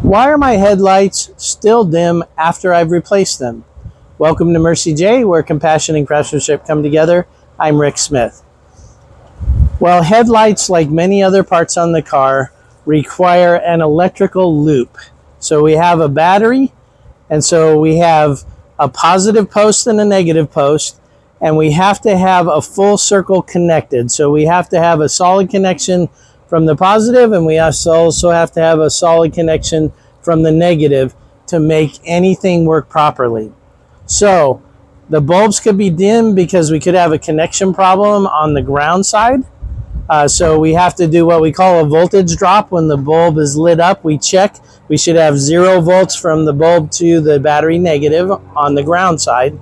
Why are my headlights still dim after I've replaced them? Welcome to Mercie J, where compassion and craftsmanship come together. I'm Rick Smith. Well, headlights, like many other parts on the car, require an electrical loop. So we have a battery, and so we have a positive post and a negative post, and we have to have a full circle connected. So we have to have a solid connection from the positive, and we also have to have a solid connection from the negative to make anything work properly. So the bulbs could be dim because we could have a connection problem on the ground side. So we have to do what we call a voltage drop. When the bulb is lit up, we check. We should have 0 volts from the bulb to the battery negative on the ground side.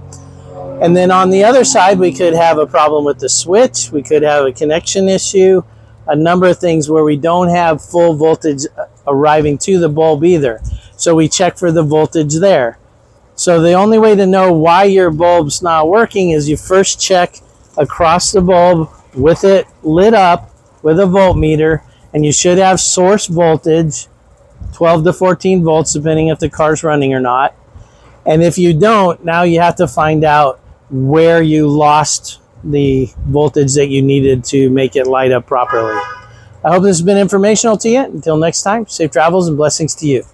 And then on the other side, we could have a problem with the switch. We could have a connection issue, a number of things where we don't have full voltage arriving to the bulb either. So we check for the voltage there. So the only way to know why your bulb's not working is you first check across the bulb with it lit up with a voltmeter, and you should have source voltage, 12 to 14 volts, depending if the car's running or not. And if you don't, now you have to find out where you lost the voltage that you needed to make it light up properly. I hope this has been informational to you. Until next time, safe travels and blessings to you.